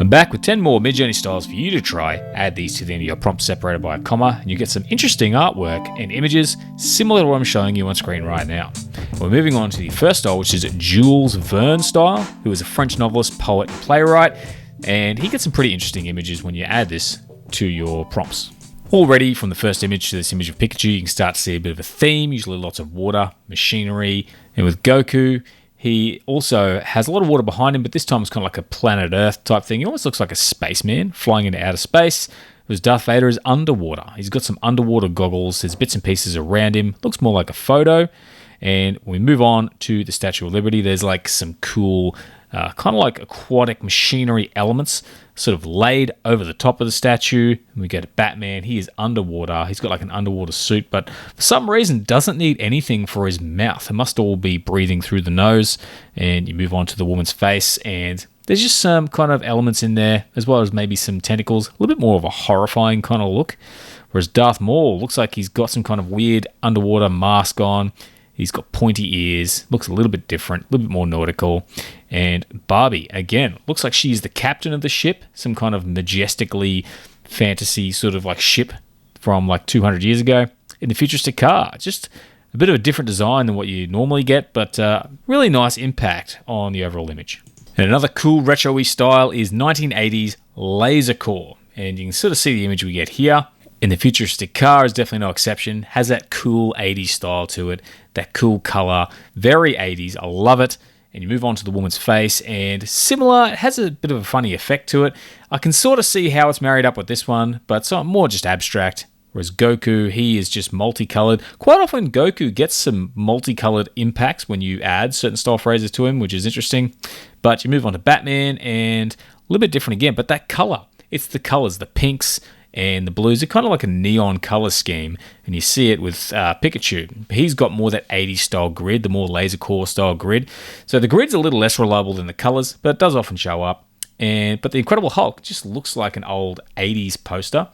I'm back with 10 more Midjourney styles for you to try. Add these to the end of your prompt separated by a comma, and you get some interesting artwork and images similar to what I'm showing you on screen right now. We're moving on to the first style, which is Jules Verne style, who is a French novelist, poet, and playwright, and he gets some pretty interesting images when you add this to your prompts. Already from the first image to this image of Pikachu, you can start to see a bit of a theme, usually lots of water, machinery, and with Goku, he also has a lot of water behind him, but this time it's kind of like a planet Earth type thing. He almost looks like a spaceman flying into outer space. Whereas Darth Vader is underwater. He's got some underwater goggles. There's bits and pieces around him. Looks more like a photo. And when we move on to the Statue of Liberty, there's like some cool kind of like aquatic machinery elements sort of laid over the top of the statue. And we get Batman. He is underwater. He's got like an underwater suit, but for some reason doesn't need anything for his mouth. It must all be breathing through the nose. And you move on to the woman's face, and there's just some kind of elements in there, as well as maybe some tentacles. A little bit more of a horrifying kind of look. Whereas Darth Maul looks like he's got some kind of weird underwater mask on. He's got pointy ears, looks a little bit different, a little bit more nautical. And Barbie, again, looks like she's the captain of the ship, some kind of majestically fantasy sort of like ship from like 200 years ago. In the futuristic car, just a bit of a different design than what you normally get, but really nice impact on the overall image. And another cool retro-y style is 1980s Lasercore. And you can sort of see the image we get here. In the futuristic car is definitely no exception. Has that cool 80s style to it, that cool color, very 80s. I love it. And you move on to the woman's face, and similar, it has a bit of a funny effect to it. I can sort of see how it's married up with this one, but it's more just abstract. Whereas Goku, he is just multicolored. Quite often, Goku gets some multicolored impacts when you add certain style phrases to him, which is interesting. But you move on to Batman, and a little bit different again, but that color. It's the colors, the pinks and the blues are kind of like a neon color scheme, and you see it with Pikachu. He's got more that 80s style grid, the more Lasercore style grid. So the grid's a little less reliable than the colors, but it does often show up. But the Incredible Hulk just looks like an old 80s poster. A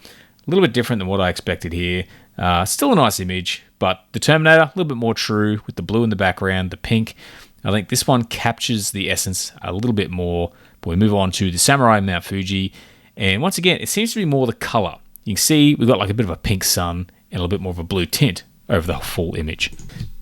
little bit different than what I expected here. Still a nice image, but the Terminator, a little bit more true with the blue in the background, the pink. I think this one captures the essence a little bit more. But we move on to the Samurai Mount Fuji. And once again, it seems to be more the color. You can see we've got like a bit of a pink sun and a little bit more of a blue tint over the full image.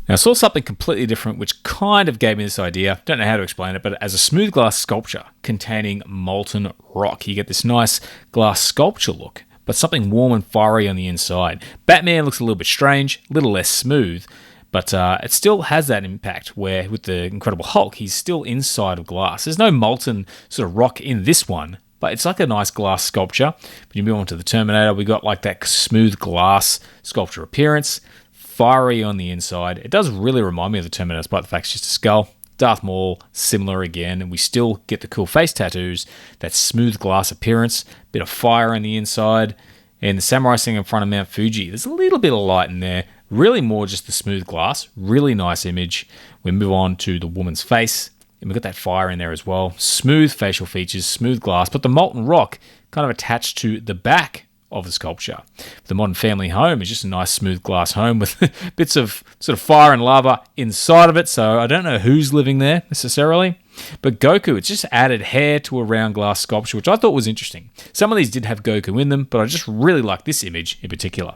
Now, I saw something completely different, which kind of gave me this idea. Don't know how to explain it, but as a smooth glass sculpture containing molten rock, you get this nice glass sculpture look, but something warm and fiery on the inside. Batman looks a little bit strange, a little less smooth, but it still has that impact where with the Incredible Hulk, he's still inside of glass. There's no molten sort of rock in this one, but it's like a nice glass sculpture. When you move on to the Terminator, we got like that smooth glass sculpture appearance, fiery on the inside. It does really remind me of the Terminator, despite the fact it's just a skull. Darth Maul, similar again, and we still get the cool face tattoos, that smooth glass appearance, bit of fire on the inside, and the samurai sitting in front of Mount Fuji. There's a little bit of light in there, really more just the smooth glass, really nice image. We move on to the woman's face, and we've got that fire in there as well. Smooth facial features, smooth glass, but the molten rock kind of attached to the back of the sculpture. The modern family home is just a nice smooth glass home with bits of sort of fire and lava inside of it, so I don't know who's living there necessarily. But Goku, it's just added hair to a round glass sculpture, which I thought was interesting. Some of these did have Goku in them, but I just really like this image in particular.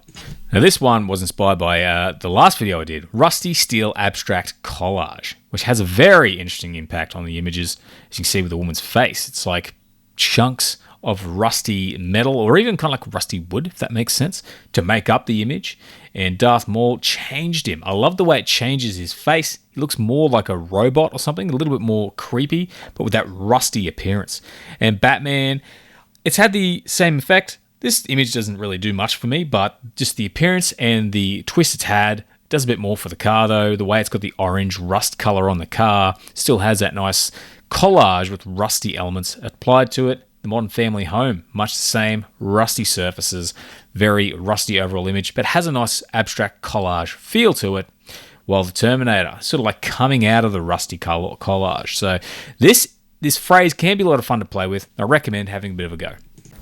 Now this one was inspired by the last video I did, Rusty Steel Abstract Collage, which has a very interesting impact on the images. As you can see with the woman's face, it's like chunks of rusty metal, or even kind of like rusty wood, if that makes sense, to make up the image. And Darth Maul changed him. I love the way it changes his face. He looks more like a robot or something, a little bit more creepy, but with that rusty appearance. And Batman, it's had the same effect. This image doesn't really do much for me, but just the appearance and the twist it's had does a bit more for the car though. The way it's got the orange rust color on the car still has that nice collage with rusty elements applied to it. The modern family home, much the same, rusty surfaces, very rusty overall image, but has a nice abstract collage feel to it, while the Terminator, sort of like coming out of the rusty collage. So this phrase can be a lot of fun to play with. I recommend having a bit of a go.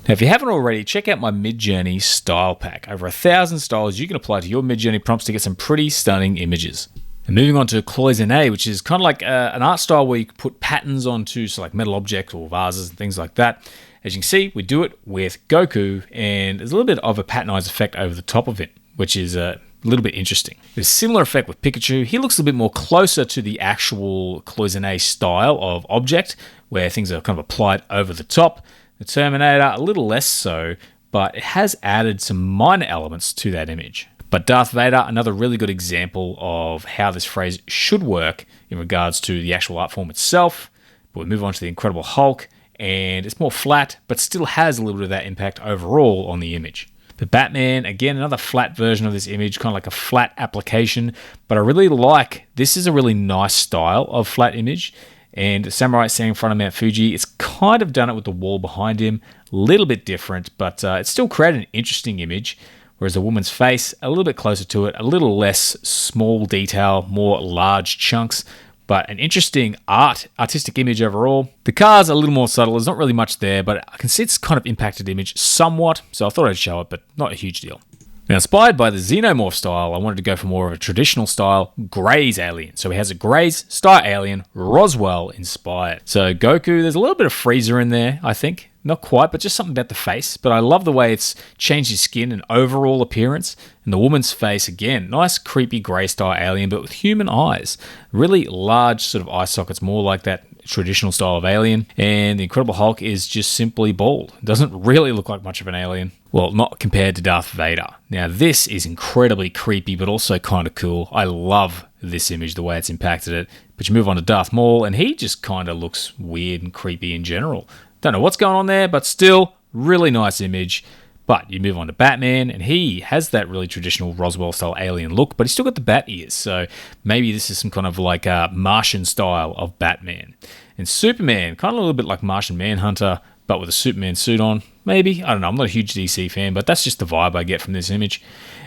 Now, if you haven't already, check out my Midjourney style pack. Over 1,000 styles you can apply to your Midjourney prompts to get some pretty stunning images. And moving on to Cloissone, which is kind of like an art style where you can put patterns onto like metal objects or vases and things like that. As you can see, we do it with Goku, and there's a little bit of a patternized effect over the top of it, which is a little bit interesting. There's a similar effect with Pikachu. He looks a bit more closer to the actual Cloissone style of object, where things are kind of applied over the top. The Terminator, a little less so, but it has added some minor elements to that image. But Darth Vader, another really good example of how this phrase should work in regards to the actual art form itself. But we move on to the Incredible Hulk, and it's more flat, but still has a little bit of that impact overall on the image. The Batman, again, another flat version of this image, kind of like a flat application, but I really like, this is a really nice style of flat image. And Samurai standing in front of Mount Fuji, it's kind of done it with the wall behind him, a little bit different, but it's still created an interesting image. Whereas the woman's face, a little bit closer to it, a little less small detail, more large chunks, but an interesting artistic image overall. The car's a little more subtle, there's not really much there, but I can see it's kind of impacted the image somewhat, so I thought I'd show it, but not a huge deal. Now, inspired by the Xenomorph style, I wanted to go for more of a traditional style, Grey's alien. So he has a Grey's style alien, Roswell inspired. So Goku, there's a little bit of Freezer in there, I think. Not quite, but just something about the face. But I love the way it's changed his skin and overall appearance. And the woman's face, again, nice creepy grey style alien, but with human eyes. Really large sort of eye sockets, more like that traditional style of alien. And the Incredible Hulk is just simply bald. Doesn't really look like much of an alien. Well, not compared to Darth Vader. Now, this is incredibly creepy, but also kind of cool. I love this image, the way it's impacted it. But you move on to Darth Maul, and he just kind of looks weird and creepy in general. Don't know what's going on there, but still, really nice image. But you move on to Batman, and he has that really traditional Roswell-style alien look, but he's still got the bat ears, so maybe this is some kind of like a Martian style of Batman. And Superman, kind of a little bit like Martian Manhunter, but with a Superman suit on. Maybe, I don't know, I'm not a huge DC fan, but that's just the vibe I get from this image.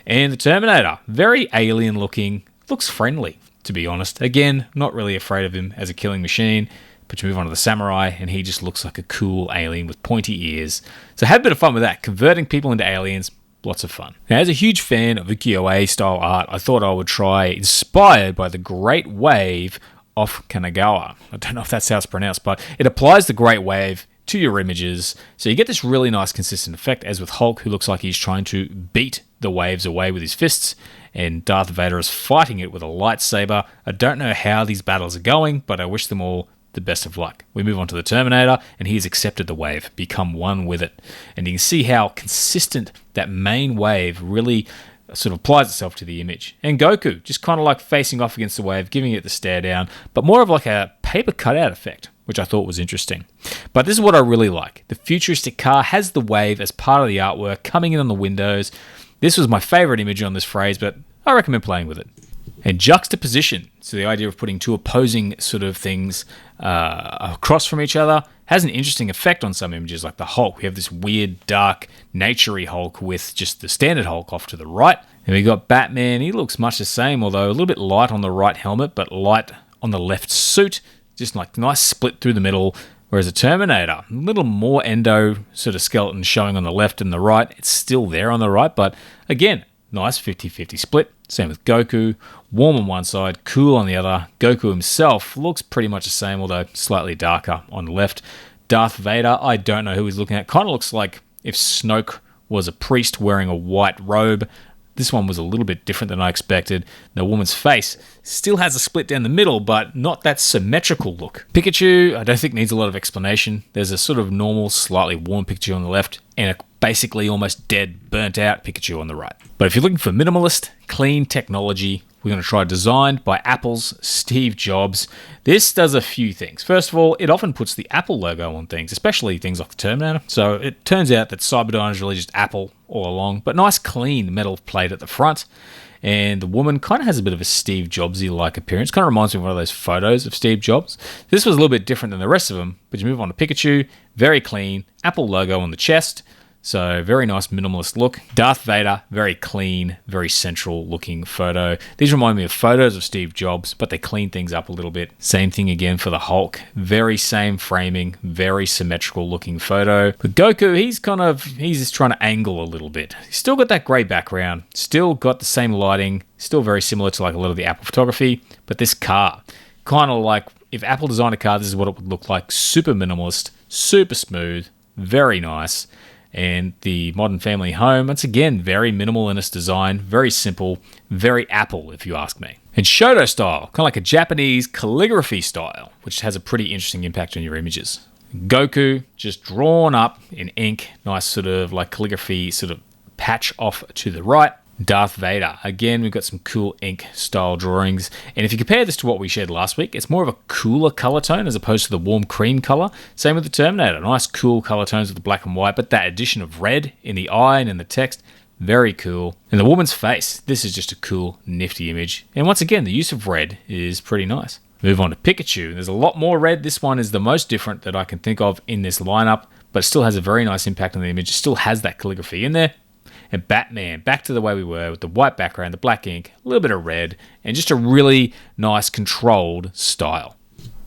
And the Terminator, very alien looking, looks friendly, to be honest. Again, not really afraid of him as a killing machine. But you move on to the Samurai, and he just looks like a cool alien with pointy ears. So have a bit of fun with that. Converting people into aliens, lots of fun. Now, as a huge fan of ukiyo-e style art, I thought I would try inspired by the Great Wave off Kanagawa. I don't know if that's how it's pronounced, but it applies the Great Wave to your images. So you get this really nice consistent effect, as with Hulk, who looks like he's trying to beat the waves away with his fists, and Darth Vader is fighting it with a lightsaber. I don't know how these battles are going, but I wish them all the best of luck. We move on to the Terminator, and he has accepted the wave, become one with it. And you can see how consistent that main wave really sort of applies itself to the image. And Goku, just kind of like facing off against the wave, giving it the stare down, but more of like a paper cutout effect, which I thought was interesting. But this is what I really like. The futuristic car has the wave as part of the artwork coming in on the windows. This was my favorite image on this phrase, but I recommend playing with it. And juxtaposition, so the idea of putting two opposing sort of things across from each other, has an interesting effect on some images, like the Hulk. We have this weird, dark, naturey Hulk with just the standard Hulk off to the right. And we got Batman. He looks much the same, although a little bit light on the right helmet, but light on the left suit. Just like nice split through the middle. Whereas a Terminator, a little more endo sort of skeleton showing on the left and the right. It's still there on the right, but again, nice 50-50 split. Same with Goku. Warm on one side, cool on the other. Goku himself looks pretty much the same, although slightly darker on the left. Darth Vader, I don't know who he's looking at. Kind of looks like if Snoke was a priest wearing a white robe. This one was a little bit different than I expected. The woman's face still has a split down the middle, but not that symmetrical look. Pikachu, I don't think needs a lot of explanation. There's a sort of normal, slightly worn Pikachu on the left, and a basically almost dead, burnt out Pikachu on the right. But if you're looking for minimalist, clean technology, we're going to try designed by Apple's Steve Jobs. This does a few things. First of all, it often puts the Apple logo on things, especially things like the Terminator. So it turns out that Cyberdyne is really just Apple all along, but nice clean metal plate at the front. And the woman kind of has a bit of a Steve Jobsy-like appearance. Kind of reminds me of one of those photos of Steve Jobs. This was a little bit different than the rest of them, but you move on to Pikachu, very clean, Apple logo on the chest. So very nice minimalist look. Darth Vader, very clean, very central looking photo. These remind me of photos of Steve Jobs, but they clean things up a little bit. Same thing again for the Hulk. Very same framing, very symmetrical looking photo. But Goku, he's just trying to angle a little bit. He's still got that gray background, still got the same lighting, still very similar to like a lot of the Apple photography, but this car, kind of like if Apple designed a car, this is what it would look like. Super minimalist, super smooth, very nice. And the modern family home, once again, very minimal in its design, very simple, very Apple, if you ask me. And Shodo style, kind of like a Japanese calligraphy style, which has a pretty interesting impact on your images. Goku, just drawn up in ink, nice sort of like calligraphy sort of patch off to the right. Darth Vader. Again, we've got some cool ink style drawings. And if you compare this to what we shared last week, it's more of a cooler color tone as opposed to the warm cream color. Same with the Terminator. Nice cool color tones with the black and white, but that addition of red in the eye and in the text, very cool. And the woman's face. This is just a cool, nifty image. And once again, the use of red is pretty nice. Move on to Pikachu. There's a lot more red. This one is the most different that I can think of in this lineup, but it still has a very nice impact on the image. It still has that calligraphy in there. And Batman, back to the way we were with the white background, the black ink, a little bit of red, and just a really nice controlled style.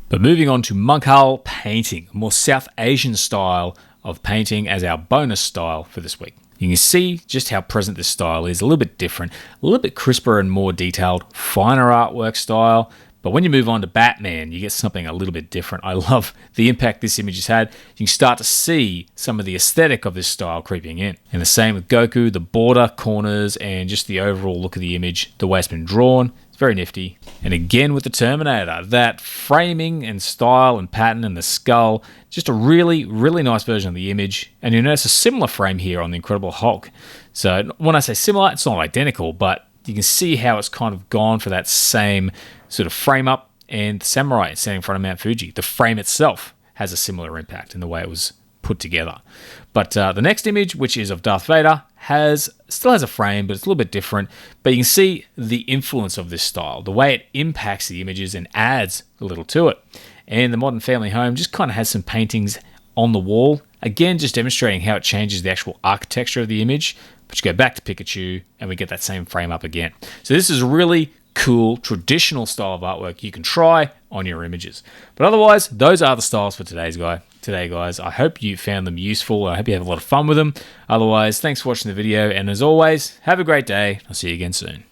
But moving on to Mughal painting, a more South Asian style of painting as our bonus style for this week. You can see just how present this style is, a little bit different, a little bit crisper and more detailed, finer artwork style. But when you move on to Batman, you get something a little bit different. I love the impact this image has had. You can start to see some of the aesthetic of this style creeping in. And the same with Goku, the border, corners, and just the overall look of the image, the way it's been drawn. It's very nifty. And again with the Terminator, that framing and style and pattern and the skull, just a really, really nice version of the image. And you notice a similar frame here on the Incredible Hulk. So when I say similar, it's not identical, but you can see how it's kind of gone for that same sort of frame up, and the samurai standing in front of Mount Fuji. The frame itself has a similar impact in the way it was put together. But the next image, which is of Darth Vader, still has a frame, but it's a little bit different. But you can see the influence of this style, the way it impacts the images and adds a little to it. And the modern family home just kind of has some paintings on the wall. Again, just demonstrating how it changes the actual architecture of the image. But you go back to Pikachu and we get that same frame up again. So this is a really cool, traditional style of artwork you can try on your images. But otherwise, those are the styles for today, guys. I hope you found them useful. I hope you have a lot of fun with them. Otherwise, thanks for watching the video. And as always, have a great day. I'll see you again soon.